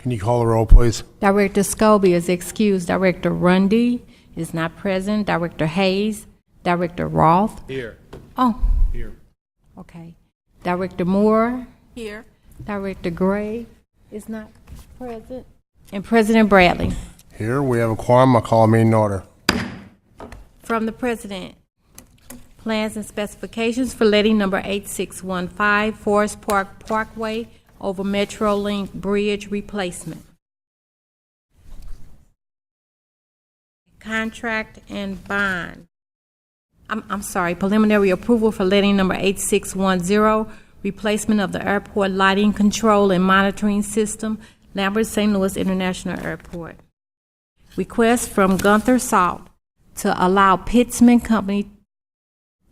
Can you call the roll, please? Director Scobie is excused. Director Rundy is not present. Director Hayes. Director Roth. Here. Oh, Here. okay. Director Moore. Here. Director Gray is not present. And President Bradley. Here, we have a quorum. I'll call a meeting in order. From the President, plans and specifications for letting number 8615 Forest Park Parkway over MetroLink Bridge replacement. Contract and bond. I'm sorry, preliminary approval for letting number 8610, replacement of the airport lighting control and monitoring system, Lambert St. Louis International Airport. Request from Gunther Salt to allow Pittsman Company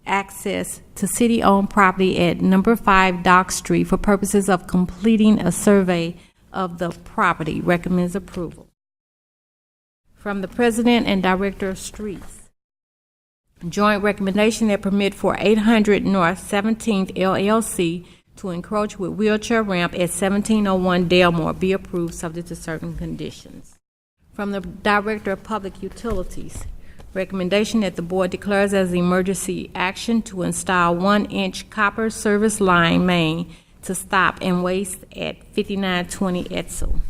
access to city-owned property at number 5 Dock Street for purposes of completing a survey of the property. Recommends approval. From the President and Director of Streets, joint recommendation that permit for 800 North 17th LLC to encroach with wheelchair ramp at 1701 Delmore be approved subject to certain conditions. From the Director of Public Utilities, recommendation that the Board declares as emergency action to install 1-inch copper service line main to stop and waste at 5920 Etzel.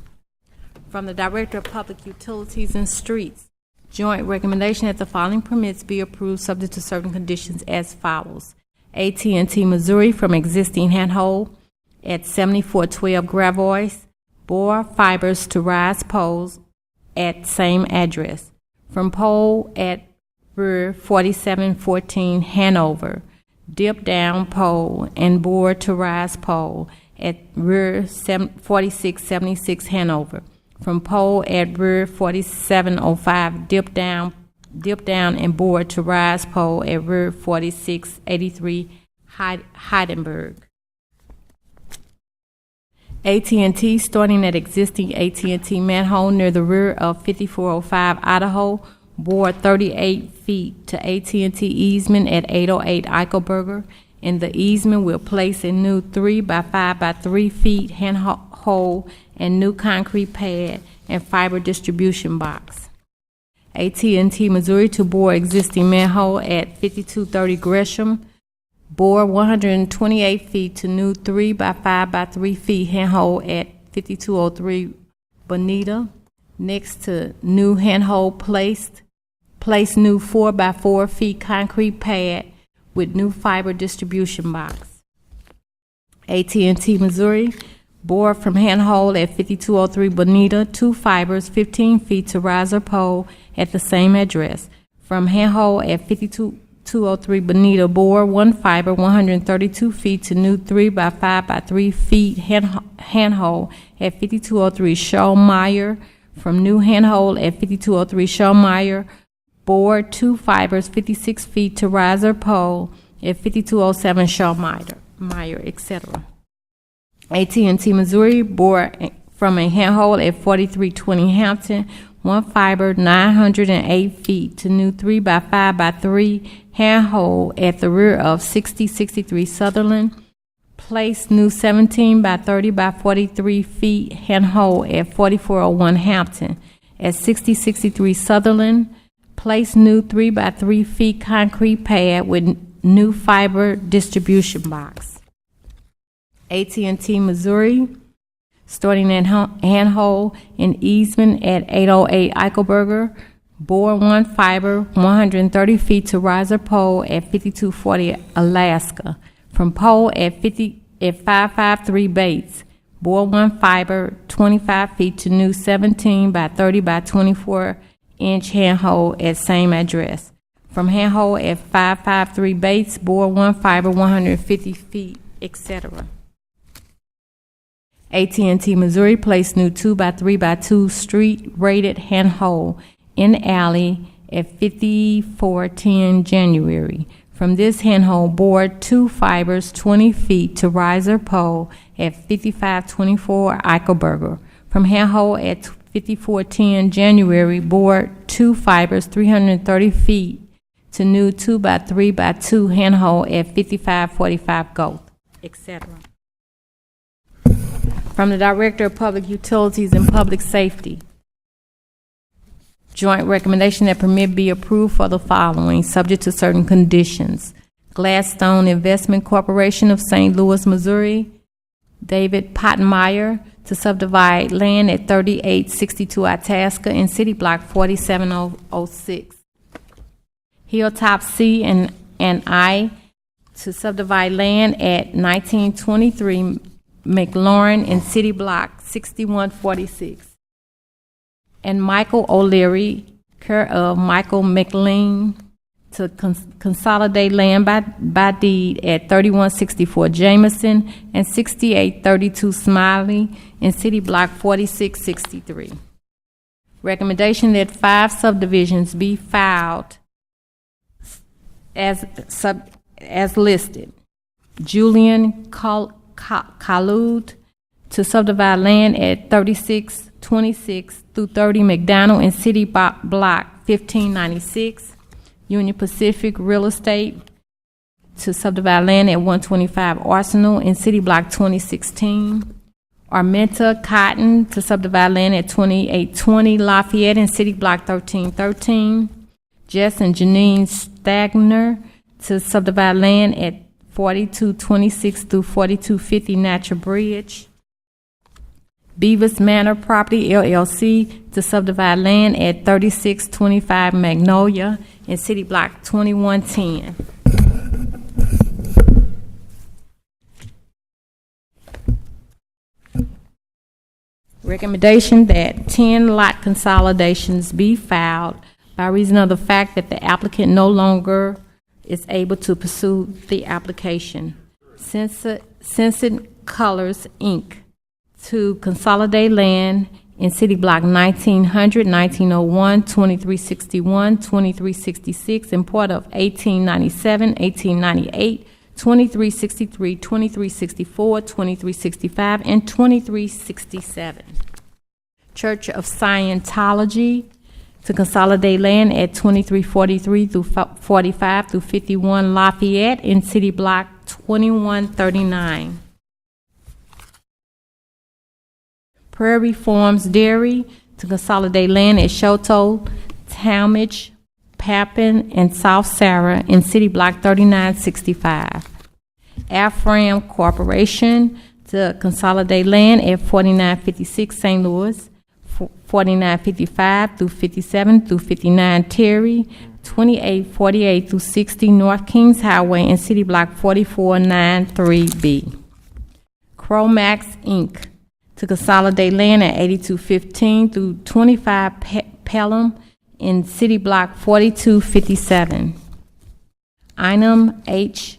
From the Director of Public Utilities and Streets, joint recommendation that the following permits be approved subject to certain conditions as follows. AT&T Missouri from existing handhold at 7412 Gravois, bore fibers to rise poles at same address. From pole at rear 4714 Hanover, dip down pole and bore to rise pole at rear 4676 Hanover. From pole at rear 4705, dip down and bore to rise pole at rear 4683 Heidenberg. AT&T starting at existing AT&T manhole near the rear of 5405 Idaho, bore 38 feet to AT&T easement at 808 Eichelberger. In the easement will place a new 3 by 5 by 3 feet handhole and new concrete pad and fiber distribution box. AT&T Missouri to bore existing manhole at 5230 Gresham, bore 128 feet to new 3 by 5 by 3 feet handhole at 5203 Bonita. Next to new handhole place new 4 by 4 feet concrete pad with new fiber distribution box. AT&T Missouri, bore from handhole at 5203 Bonita, 2 fibers 15 feet to riser pole at the same address. From handhole at 5203 Bonita, bore 1 fiber 132 feet to new 3 by 5 by 3 feet handhole at 5203 Shawmeyer. From new handhole at 5203 Shawmeyer, bore 2 fibers 56 feet to riser pole at 5207 Shawmeyer, etc. AT&T Missouri, bore from a handhole at 4320 Hampton, 1 fiber 908 feet to new 3 by 5 by 3 handhole at the rear of 6063 Sutherland. Place new 17 by 30 by 43 feet handhole at 4401 Hampton. At 6063 Sutherland, place new 3 by 3 feet concrete pad with new fiber distribution box. AT&T Missouri, starting at handhole in easement at 808 Eichelberger, bore 1 fiber 130 feet to riser pole at 5240 Alaska. From pole at 553 Bates, bore 1 fiber 25 feet to new 17 by 30 by 24 inch handhole at same address. From handhole at 553 Bates, bore 1 fiber 150 feet, etc. AT&T Missouri placed new 2 by 3 by 2 street rated handhole in alley at 5410 January. From this handhole, bore 2 fibers 20 feet to riser pole at 5524 Eichelberger. From handhole at 5410 January, bore 2 fibers 330 feet to new 2 by 3 by 2 handhole at 5545 Goth, etc. From the Director of Public Utilities and Public Safety, joint recommendation that permit be approved for the following, subject to certain conditions. Gladstone Investment Corporation of St. Louis, Missouri, David Pottenmeyer, to subdivide land at 3862 Itasca in City Block 4706. Hilltop C and I, to subdivide land at 1923 McLaurin in City Block 6146. And Michael O'Leary, care of Michael McLean, to consolidate land by deed at 3164 Jameson and 6832 Smiley in City Block 4663. Recommendation that 5 subdivisions be filed as listed. Julian Khalud, to subdivide land at 3626 through 30 McDonald in City Block 1596. Union Pacific Real Estate, to subdivide land at 125 Arsenal in City Block 2016. Armenta Cotton, to subdivide land at 2820 Lafayette in City Block 1313. Jess and Janine Stagner, to subdivide land at 4226 through 4250 Natural Bridge. Beavis Manor Property LLC, to subdivide land at 3625 Magnolia in City Block 2110. Recommendation that 10 lot consolidations be filed by reason of the fact that the applicant no longer is able to pursue the application. Sensient Colors, Inc., to consolidate land in City Block 1900, 1901, 2361, 2366, in part of 1897, 1898, 2363, 2364, 2365, and 2367. Church of Scientology, to consolidate land at 2343 through 45 through 51 Lafayette in City Block 2139. Prairie Farms Dairy, to consolidate land at Shoto, Talmadge, Papin, and South Sarah in City Block 3965. Afram Corporation, to consolidate land at 4956 St. Louis, 4955 through 57 through 59 Terry, 2848 through 60 North Kings Highway in City Block 4493B. Cromax Inc., to consolidate land at 8215 through 25 Pelham in City Block 4257. Inum H.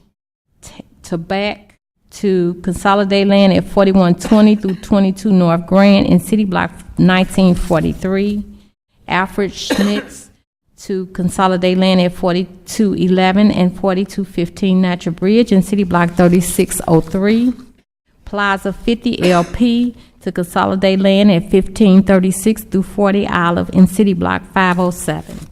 Tobacco, to consolidate land at 4120 through 22 North Grand in City Block 1943. Alfred Schmitz, to consolidate land at 4211 and 4215 Natural Bridge in City Block 3603. Plaza 50 LP, to consolidate land at 1536 through 40 Olive in City Block 507.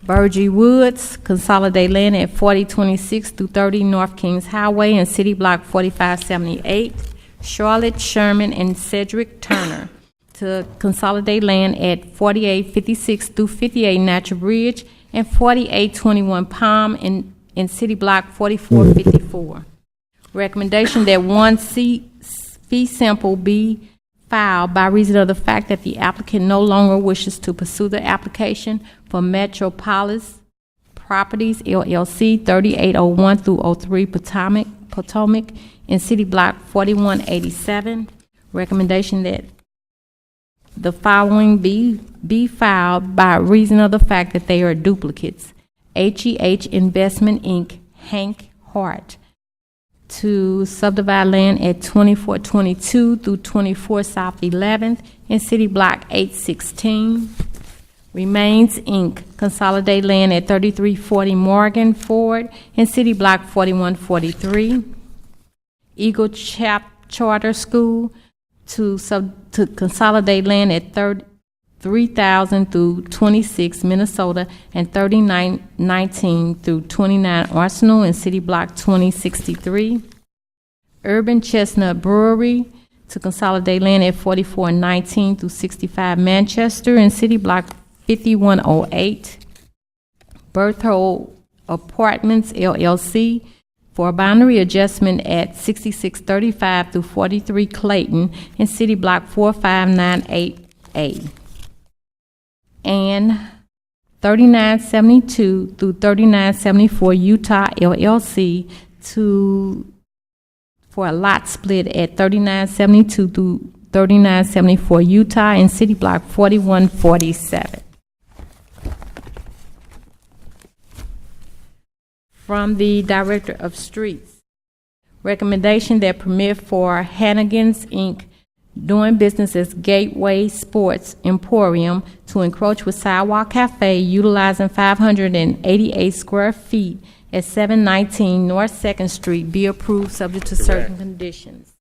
Burgee Woods, consolidate land at 4026 through 30 North Kings Highway in City Block 4578. Charlotte Sherman and Cedric Turner, to consolidate land at 4856 through 58 Natural Bridge and 4821 Palm in City Block 4454. Recommendation that 1 fee simple be filed by reason of the fact that the applicant no longer wishes to pursue the application for Metropolis Properties LLC 3801 through 03 Potomac in City Block 4187. Recommendation that the following be filed by reason of the fact that they are duplicates. HEH Investment Inc., Hank Hart, to subdivide land at 2422 through 24 South 11th in City Block 816. Remains Inc., consolidate land at 3340 Morgan Ford in City Block 4143. Eagle Charter School, to consolidate land at 3000 through 26 Minnesota, and 3919 through 29 Arsenal in City Block 2063. Urban Chestnut Brewery to consolidate land at 4419 through 65 Manchester in City Block 5108. Berthold Apartments LLC for a boundary adjustment at 6635 through 43 Clayton in City Block 4598A. And 3972 through 3974 Utah LLC for a lot split at 3972 through 3974 Utah in City Block 4147. From the Director of Streets, recommendation that permit for Hannigan's Inc. doing business as Gateway Sports Emporium to encroach with Sidewalk Cafe utilizing 588 square feet at 719 North 2nd Street be approved subject to certain conditions.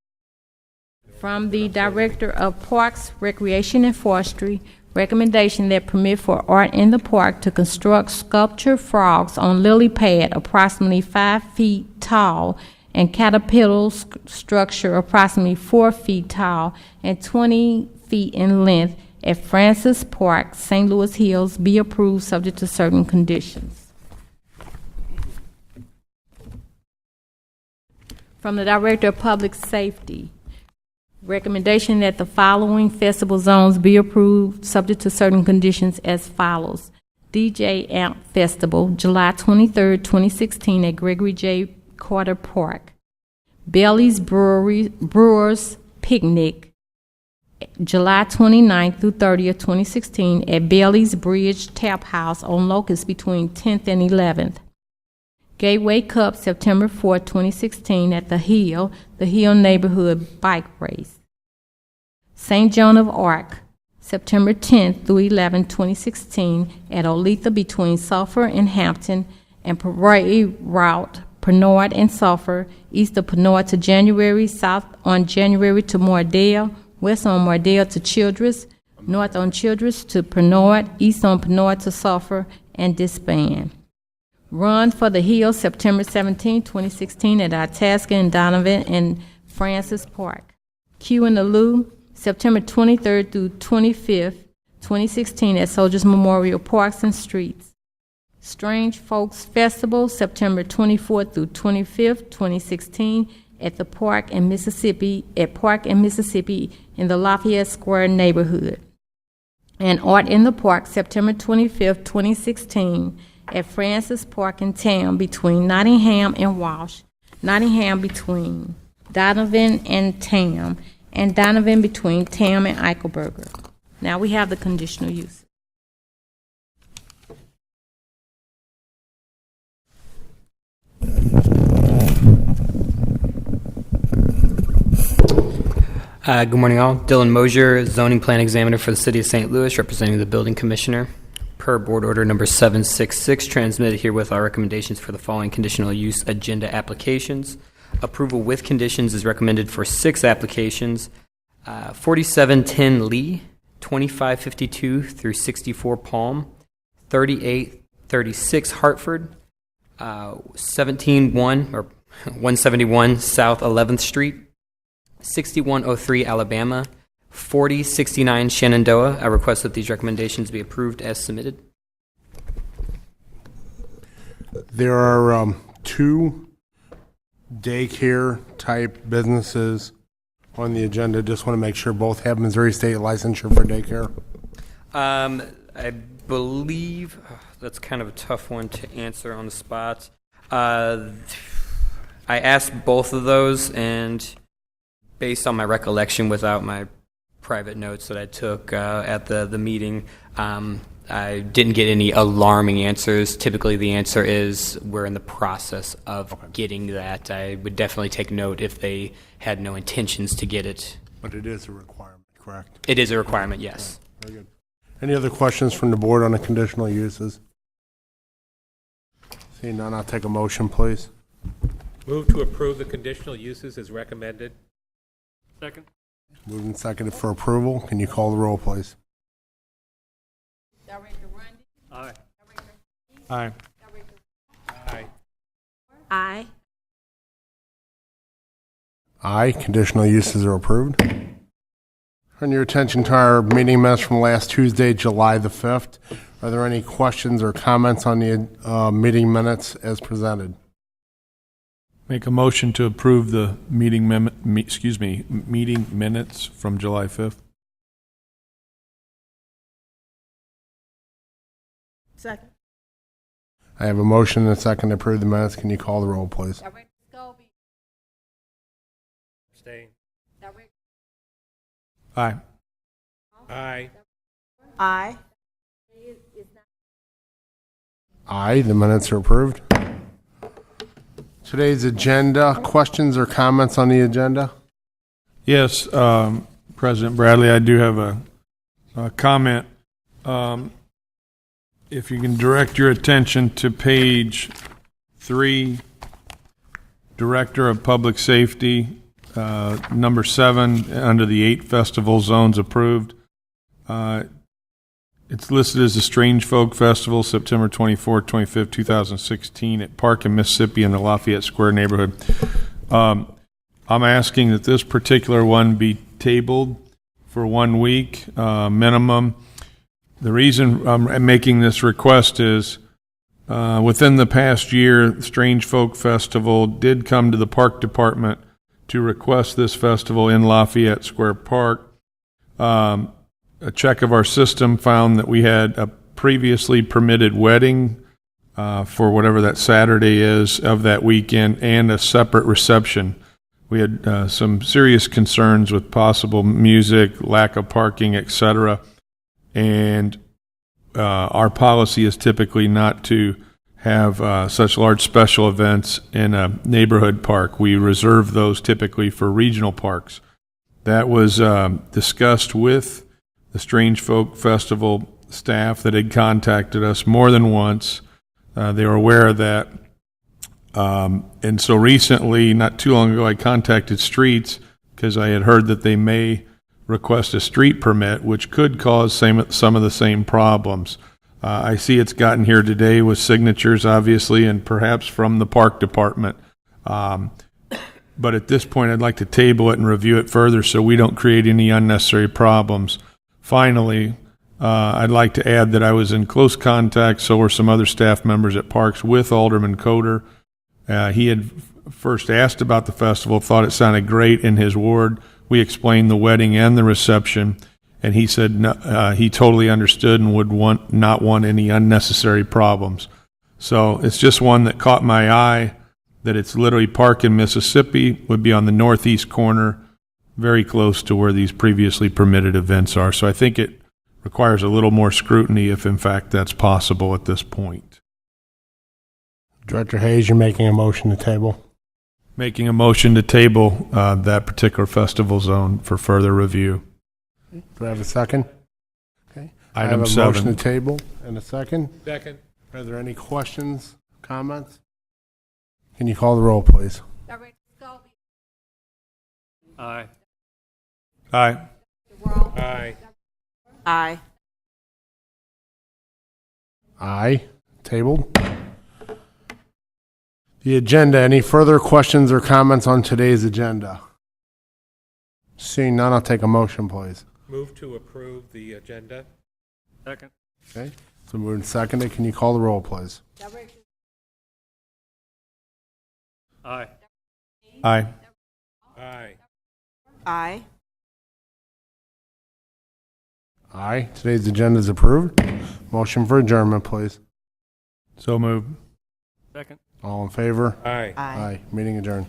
From the Director of Parks, Recreation, and Forestry, recommendation that permit for Art in the Park to construct sculpture frogs on lily pad approximately 5 feet tall and caterpillar structure approximately 4 feet tall and 20 feet in length at Francis Park, St. Louis Hills, be approved subject to certain conditions. From the Director of Public Safety, recommendation that the following festival zones be approved subject to certain conditions as follows. DJ Amp Festival, July 23, 2016 at Gregory J. Carter Park. Bailey's Brewers Picnic, July 29 through 30th, 2016 at Bailey's Bridge Tap House on Locust between 10th and 11th. Gateway Cup, September 4, 2016 at the Hill Neighborhood Bike Race. St. Joan of Arc, September 10th through 11, 2016 at Olethe between Sulphur and Hampton, and Parade Route, Pernod and Sulphur, east of Pernod to January, south on January to Mordale, west on Mordale to Childress, north on Childress to Pernod, east on Pernod to Sulphur, and disband. Run for the Hills, September 17, 2016 at Itasca and Donovan and Francis Park. Q in the Lou, September 23rd through 25th, 2016 at Soldiers Memorial Parks and Streets. Strange Folks Festival, September 24th through 25th, 2016 at the Park in Mississippi in the Lafayette Square neighborhood. And Art in the Park, September 25th, 2016 at Francis Park in Tam between Nottingham and Walsh, Nottingham between Donovan and Tam, and Donovan between Tam and Eichelberger. Now we have the conditional use. Good morning, all. Dylan Mosier, zoning plan examiner for the City of St. Louis, representing the building commissioner. Per board order number 766, transmitted herewith our recommendations for the following conditional use agenda applications. Approval with conditions is recommended for 6 applications. 4710 Lee, 2552 through 64 Palm, 3836 Hartford, 171 South 11th Street, 6103 Alabama, 4069 Shenandoah. I request that these recommendations be approved as submitted. There are 2 daycare type businesses on the agenda. Just want to make sure both have Missouri State licensure for daycare. I believe that's kind of a tough one to answer on the spot. I asked both of those, and based on my recollection without my private notes that I took at the meeting, I didn't get any alarming answers. Typically the answer is we're in the process of getting that. I would definitely take note if they had no intentions to get it. But it is a requirement, correct? It is a requirement, yes. Right. Very good. Any other questions from the board on the conditional uses? Seeing none, I'll take a motion, please. Move to approve the conditional uses as recommended. Second. Moved and seconded for approval. Can you call the roll, please? Aye. Aye. Aye. Aye, conditional uses are approved. Turn your attention to our meeting minutes from last Tuesday, July the 5th. Are there any questions or comments on the meeting minutes as presented? Make a motion to approve the meeting meeting minutes from July 5th. Second. I have a motion and a second to approve the minutes. Can you call the roll, please? Director Scobie. Abstain. Director Aye. Aye. Aye. Aye, the minutes are approved. Today's agenda, questions or comments on the agenda? Yes, President Bradley, I do have a comment. If you can direct your attention to page 3, Director of Public Safety, number 7, under the 8 festival zones approved. It's listed as the Strange Folk Festival, September 24th, 25th, 2016 at Park in Mississippi in the Lafayette Square neighborhood. I'm asking that this particular one be tabled for 1 week minimum. The reason I'm making this request is within the past year, Strange Folk Festival did come to the Park Department to request this festival in Lafayette Square Park. A check of our system found that we had a previously permitted wedding for whatever that Saturday is of that weekend and a separate reception. We had some serious concerns with possible music, lack of parking, etc. And our policy is typically not to have such large special events in a neighborhood park. We reserve those typically for regional parks. That was discussed with the Strange Folk Festival staff that had contacted us more than once. They were aware of that. And so recently, not too long ago, I contacted Streets because I had heard that they may request a street permit, which could cause some of the same problems. I see it's gotten here today with signatures, obviously, and perhaps from the park department. But at this point, I'd like to table it and review it further so we don't create any unnecessary problems. Finally, I'd like to add that I was in close contact, so were some other staff members at Parks, with Alderman Coder. He had first asked about the festival, thought it sounded great in his ward. We explained the wedding and the reception, and he said he totally understood and would not want any unnecessary problems. So it's just one that caught my eye, that it's literally Park in Mississippi, would be on the northeast corner, very close to where these previously permitted events are. So I think it requires a little more scrutiny if, in fact, that's possible at this point. Director Hayes, you're making a motion to table. Making a motion to table that particular festival zone for further review. Do I have a second? Okay. I have Item a 7. motion to table and a second. Second. Are there any questions, comments? Can you call the roll, please? Director Scobie. Aye. Aye. Aye. Aye. Aye. Tabled. The agenda. Any further questions or comments on today's agenda? Seeing none, I'll take a motion, please. Move to approve the agenda. Second. Okay. So moved and seconded. Can you call the roll, please? Director Aye. Aye. Aye. Aye. Aye. Today's agenda is approved. Motion for adjournment, please. So moved. Second. All in favor? Aye. Aye. Meeting adjourned.